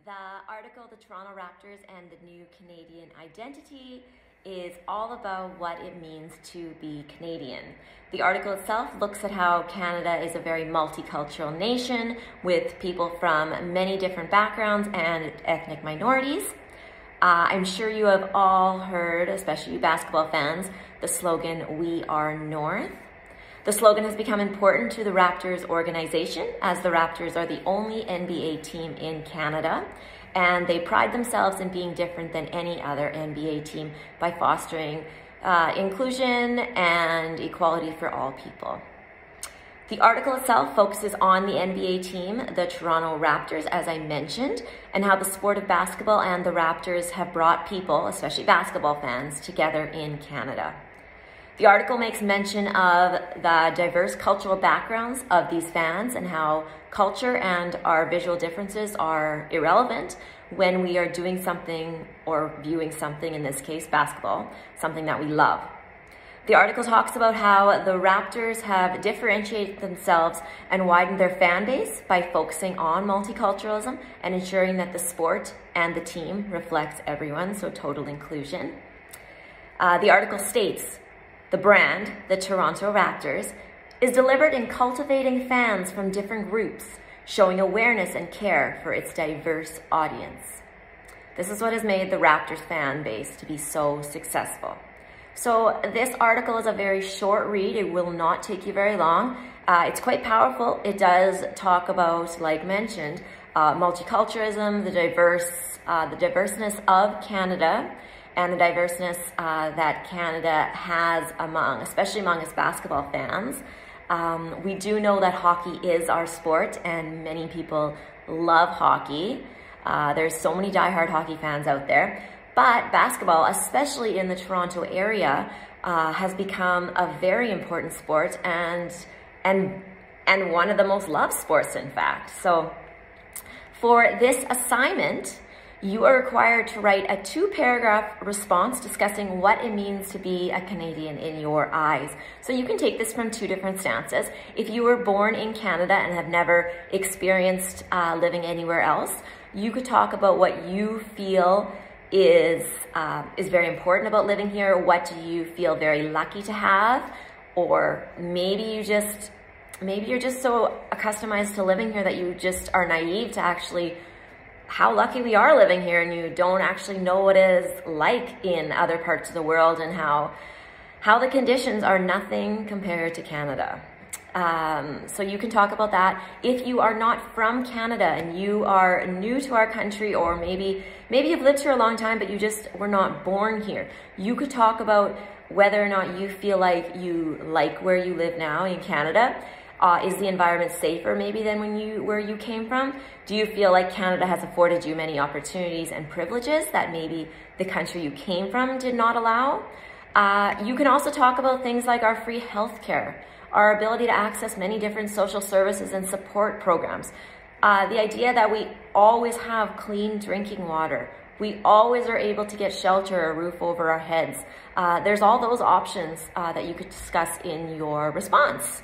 The article, The Toronto Raptors and the New Canadian Identity, is all about what it means to be Canadian. The article itself looks at how Canada is a very multicultural nation with people from many different backgrounds and ethnic minorities. I'm sure you have all heard, especially you basketball fans, the slogan, "We are North." The slogan has become important to the Raptors organization, as the Raptors are the only NBA team in Canada, and they pride themselves in being different than any other NBA team by fostering inclusion and equality for all people. The article itself focuses on the NBA team, the Toronto Raptors, as I mentioned, and how the sport of basketball and the Raptors have brought people, especially basketball fans, together in Canada. The article makes mention of the diverse cultural backgrounds of these fans and how culture and our visual differences are irrelevant when we are doing something or viewing something, in this case basketball, something that we love. The article talks about how the Raptors have differentiated themselves and widened their fan base by focusing on multiculturalism and ensuring that the sport and the team reflects everyone, so total inclusion. The article states, the brand, the Toronto Raptors, is delivered in cultivating fans from different groups, showing awareness and care for its diverse audience. This is what has made the Raptors fan base to be so successful. So this article is a very short read. It will not take you very long. It's quite powerful. It does talk about, like mentioned, multiculturalism, the diverseness of Canada, and the diverseness that Canada has especially among its basketball fans. We do know that hockey is our sport and many people love hockey. There's so many diehard hockey fans out there, but basketball, especially in the Toronto area, has become a very important sport and one of the most loved sports, in fact. So for this assignment, you are required to write a 2-paragraph response discussing what it means to be a Canadian in your eyes. So you can take this from 2 different stances. If you were born in Canada and have never experienced living anywhere else, you could talk about what you feel is very important about living here. What do you feel very lucky to have? Or maybe you're just so accustomed to living here that you just are naive to actually how lucky we are living here, and you don't actually know what it is like in other parts of the world and how the conditions are nothing compared to Canada. So you can talk about that. If you are not from Canada and you are new to our country, or maybe you've lived here a long time but you just were not born here, you could talk about whether or not you feel like you like where you live now in Canada. Is the environment safer maybe than where you came from? Do you feel like Canada has afforded you many opportunities and privileges that maybe the country you came from did not allow? You can also talk about things like our free healthcare, our ability to access many different social services and support programs. The idea that we always have clean drinking water. We always are able to get shelter or a roof over our heads. There's all those options that you could discuss in your response.